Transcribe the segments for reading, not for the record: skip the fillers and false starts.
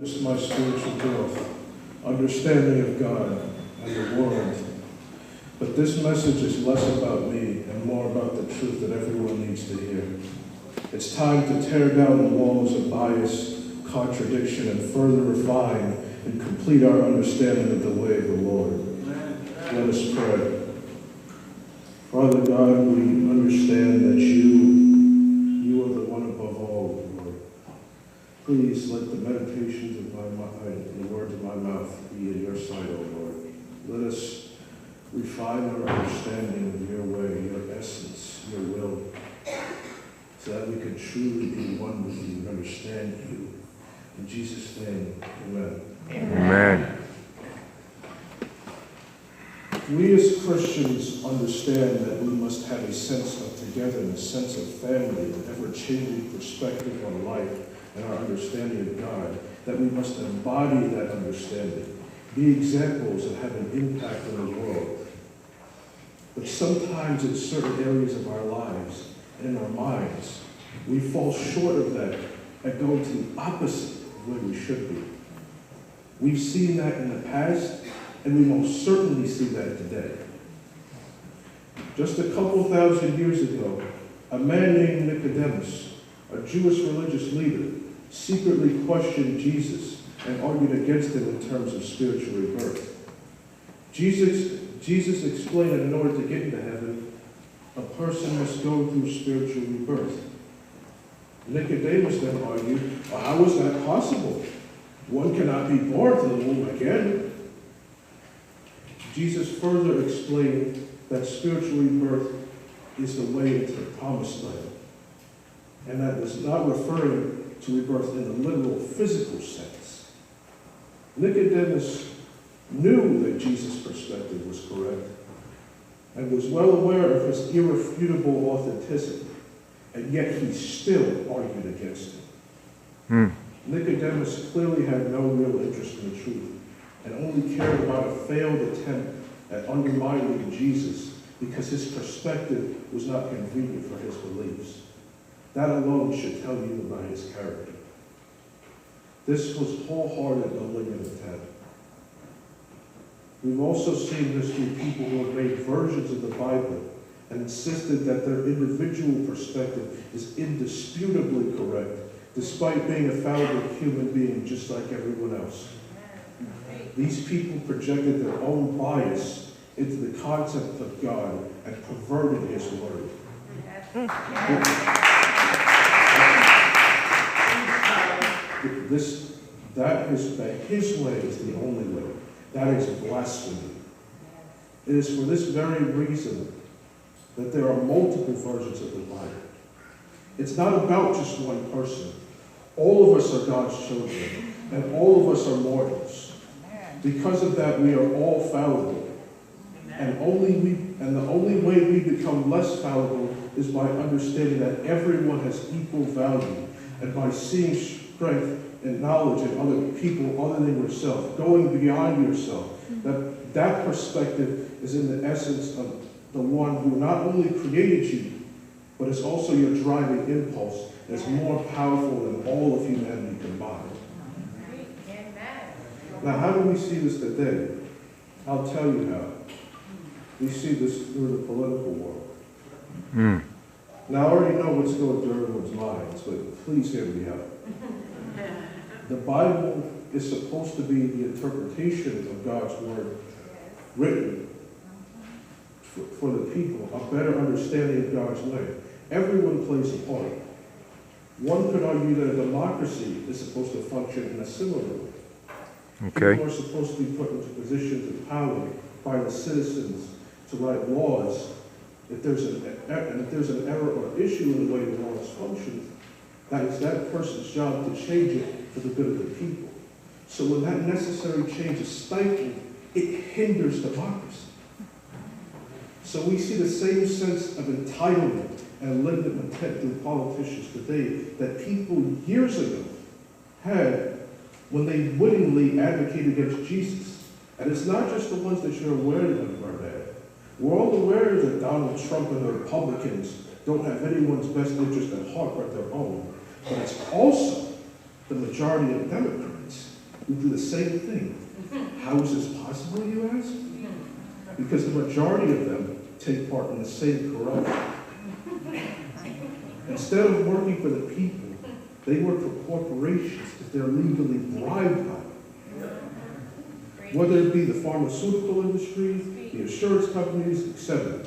Just my spiritual growth, understanding of God and the world. But this message is less about me and more about the truth that everyone needs to hear. It's time to tear down the walls of bias, contradiction, and further refine and complete our understanding of the way of the Lord. Let us pray. Father God, we understand that you are the one above all, Lord. Please let the meditations of my mind and the words of my mouth be in your sight, O Lord. Let us refine our understanding of your way, your essence, your will, so that we can truly be one with you and understand you. In Jesus' name, amen. Amen. We as Christians understand that we must have a sense of togetherness, a sense of family, an ever-changing perspective on life and our understanding of God, that we must embody that understanding, be examples that have an impact on the world. But sometimes in certain areas of our lives and in our minds, we fall short of that and go to the opposite of where we should be. We've seen that in the past, and we most certainly see that today. Just a couple thousand years ago, a man named Nicodemus, a Jewish religious leader, secretly questioned Jesus and argued against him in terms of spiritual rebirth. Jesus explained that in order to get into heaven, a person must go through spiritual rebirth. Nicodemus then argued, well, how is that possible? One cannot be born to the womb again. Jesus further explained that spiritual rebirth is the way into the promised land, and that is not referring to rebirth in the literal physical sense. Nicodemus knew that Jesus' perspective was correct and was well aware of his irrefutable authenticity, and yet he still argued against it. Nicodemus clearly had no real interest in the truth and only cared about a failed attempt at undermining Jesus because his perspective was not convenient for his beliefs. That alone should tell you about his character. This was wholehearted malignant intent. We've also seen this through people who have made versions of the Bible and insisted that their individual perspective is indisputably correct, despite being a fallible human being just like everyone else. These people projected their own bias into the concept of God and perverted his word. That his way is the only way. That is blasphemy. It is for this very reason that there are multiple versions of the Bible. It's not about just one person. All of us are God's children, and all of us are mortals. Because of that, we are all fallible. And the only way we become less fallible is by understanding that everyone has equal value, and by seeing strength and knowledge in other people other than yourself, going beyond yourself. That perspective is in the essence of the one who not only created you, but is also your driving impulse, and is more powerful than all of humanity combined. Now, how do we see this today? I'll tell you how. We see this through the political world. Now, I already know what's going through everyone's minds, but please hear me out. The Bible is supposed to be the interpretation of God's word written for the people, a better understanding of God's way. Everyone plays a part. One could argue that a democracy is supposed to function in a similar way. Okay. People are supposed to be put into positions of power by the citizens to write laws. If there's an error or issue in the way the laws function, that is that person's job to change it for the good of the people. So when that necessary change is stifled, it hinders democracy. So we see the same sense of entitlement and limited intent through politicians today that people years ago had when they wittingly advocated against Jesus. And it's not just the ones that you're aware of are bad. We're all aware that Donald Trump and the Republicans don't have anyone's best interest at heart but their own. But it's also the majority of Democrats who do the same thing. How is this possible, you ask? Because the majority of them take part in the same corruption. Instead of working for the people, they work for corporations because they're legally bribed by them. Whether it be the pharmaceutical industry, the insurance companies, etc.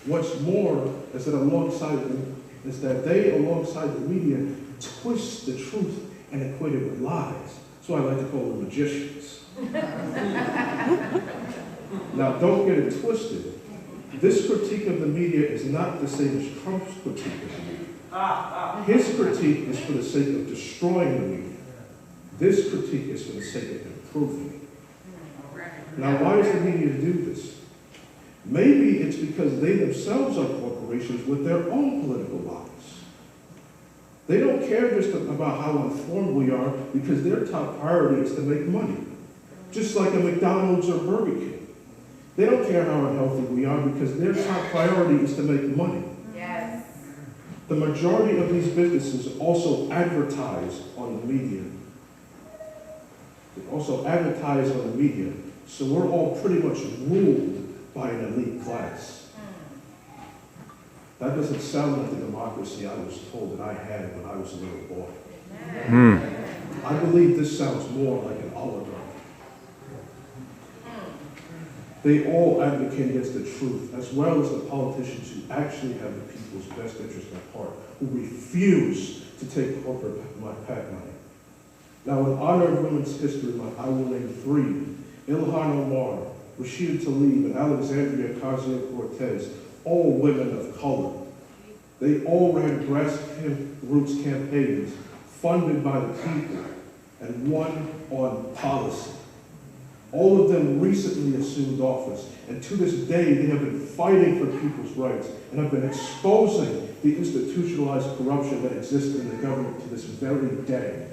What's more is that they, alongside the media, twist the truth and equate it with lies. So I like to call them magicians. Now, don't get it twisted. This critique of the media is not the same as Trump's critique of the media. His critique is for the sake of destroying the media. This critique is for the sake of improving it. Now, why does the media do this? Maybe it's because they themselves are corporations with their own political lives. They don't care just about how informed we are because their top priority is to make money. Just like a McDonald's or Burger King. They don't care how unhealthy we are because their top priority is to make money. Yes. The majority of these businesses also advertise on the media. They also advertise on the media. So we're all pretty much ruled by an elite class. That doesn't sound like the democracy I was told that I had when I was a little boy. I believe this sounds more like an oligarchy. They all advocate against the truth, as well as the politicians who actually have the people's best interest at heart, who refuse to take corporate PAC money. Now, in honor of Women's History Month, I will name three: Ilhan Omar, Rashida Tlaib, and Alexandria Ocasio-Cortez, all women of color. They all ran grassroots campaigns funded by the people and won on policy. All of them recently assumed office, and to this day they have been fighting for people's rights and have been exposing the institutionalized corruption that exists in the government to this very day.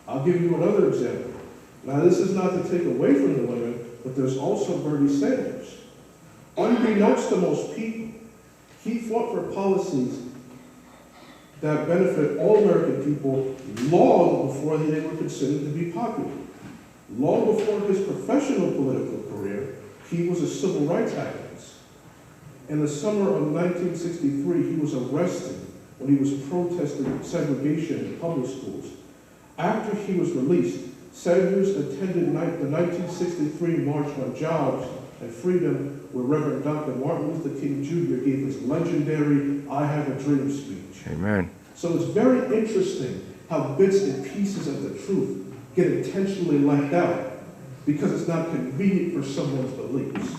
I'll give you another example. Now, this is not to take away from the women, but there's also Bernie Sanders. Unbeknownst to most people, he fought for policies that benefit all American people long before they were considered to be popular. Long before his professional political career, he was a civil rights activist. In the summer of 1963, he was arrested when he was protesting segregation in public schools. After he was released, Sanders attended the 1963 March on Jobs and Freedom, where Reverend Dr. Martin Luther King Jr. gave his legendary I Have a Dream speech. Amen. So it's very interesting how bits and pieces of the truth get intentionally left out because it's not convenient for someone's beliefs.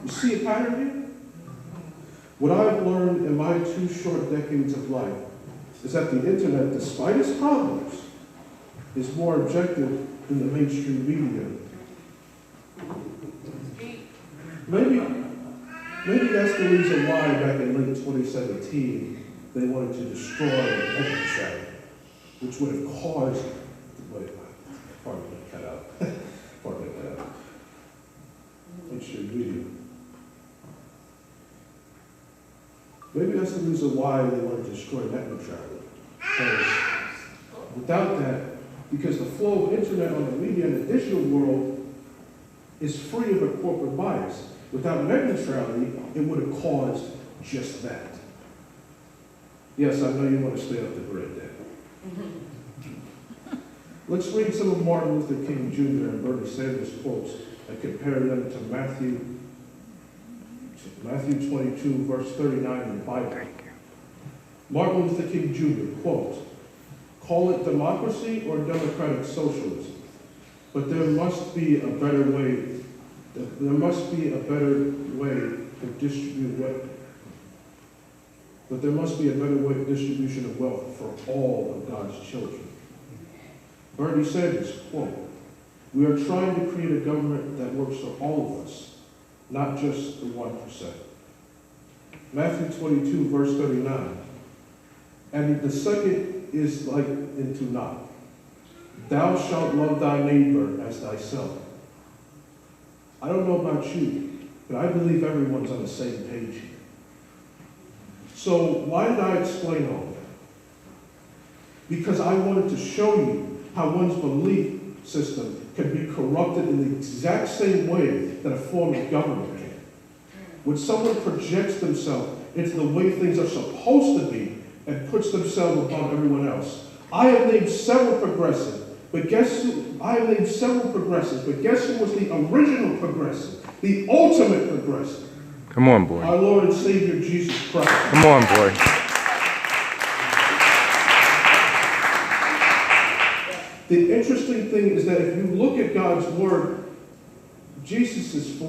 You see a pattern here? What I've learned in my 2 short decades of life is that the internet, despite its problems, is more objective than the mainstream media. Maybe that's the reason why back in late 2017 they wanted to destroy EquiChat, which would have caused, pardon me, cut out. Mainstream media. Maybe that's the reason why they wanted to destroy net neutrality. Because without that, because the flow of internet on the media and the digital world is free of a corporate bias. Without net neutrality, it would have caused just that. Yes, I know you want to stay off the grid there. Let's read some of Martin Luther King Jr. and Bernie Sanders' quotes and compare them to Matthew 22, verse 39 in the Bible. Martin Luther King Jr., quote, "Call it democracy or democratic socialism, but there must be a better way. There must be a better way to distribute wealth. But there must be a better way of distribution of wealth for all of God's children." Bernie Sanders, quote, "We are trying to create a government that works for all of us, not just the 1%. Matthew 22, verse 39. "And the second is like unto naught. Thou shalt love thy neighbor as thyself." I don't know about you, but I believe everyone's on the same page here. So why did I explain all that? Because I wanted to show you how one's belief system can be corrupted in the exact same way that a form of government can. When someone projects themselves into the way things are supposed to be and puts themselves above everyone else. I have named several progressives, but guess who was the original progressive, the ultimate progressive? Come on, boy. Our Lord and Savior, Jesus Christ. Come on, boy. The interesting thing is that if you look at God's word, Jesus'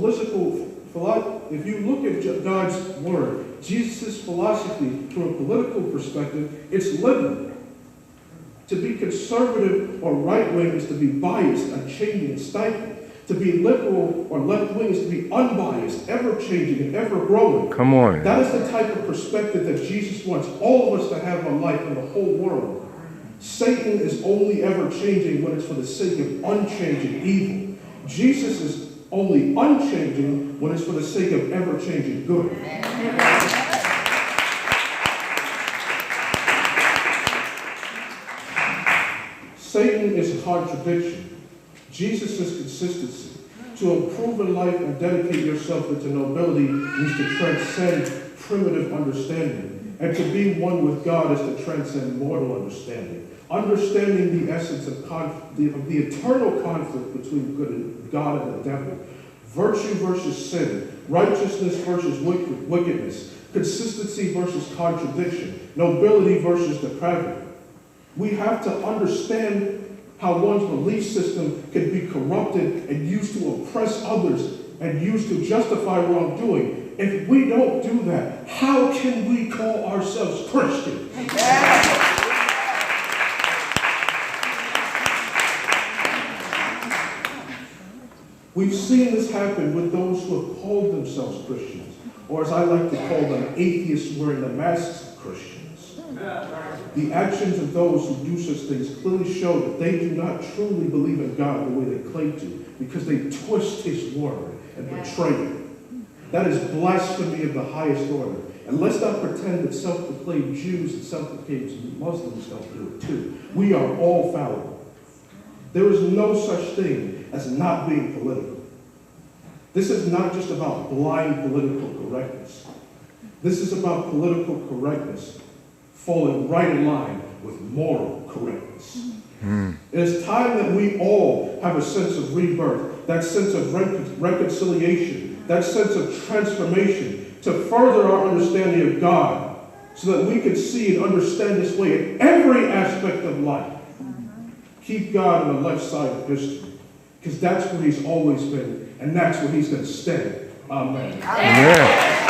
if you look at God's word, Jesus' philosophy from a political perspective, it's liberal. To be conservative or right-wing is to be biased, unchanging, and stifling. To be liberal or left-wing is to be unbiased, ever-changing, and ever-growing. Come on. That is the type of perspective that Jesus wants all of us to have on life and the whole world. Satan is only ever-changing when it's for the sake of unchanging evil. Jesus is only unchanging when it's for the sake of ever-changing good. Satan is contradiction. Jesus is consistency. To improve in life and dedicate yourself into nobility means to transcend primitive understanding. And to be one with God is to transcend mortal understanding. Understanding the essence of the eternal conflict between God and the devil. Virtue versus sin. Righteousness versus wickedness. Consistency versus contradiction. Nobility versus depravity. We have to understand how one's belief system can be corrupted and used to oppress others and used to justify wrongdoing. If we don't do that, how can we call ourselves Christian? We've seen this happen with those who have called themselves Christians, or as I like to call them, atheists wearing the masks of Christians. The actions of those who do such things clearly show that they do not truly believe in God the way they claim to, because they twist His word and betray it. That is blasphemy of the highest order. And let's not pretend that self-proclaimed Jews and self-proclaimed Muslims don't do it too. We are all fallible. There is no such thing as not being political. This is not just about blind political correctness. This is about political correctness falling right in line with moral correctness. It is time that we all have a sense of rebirth, that sense of reconciliation, that sense of transformation to further our understanding of God so that we can see and understand His way in every aspect of life. Keep God on the left side of history, because that's where He's always been, and that's where He's going to stay. Amen. Amen.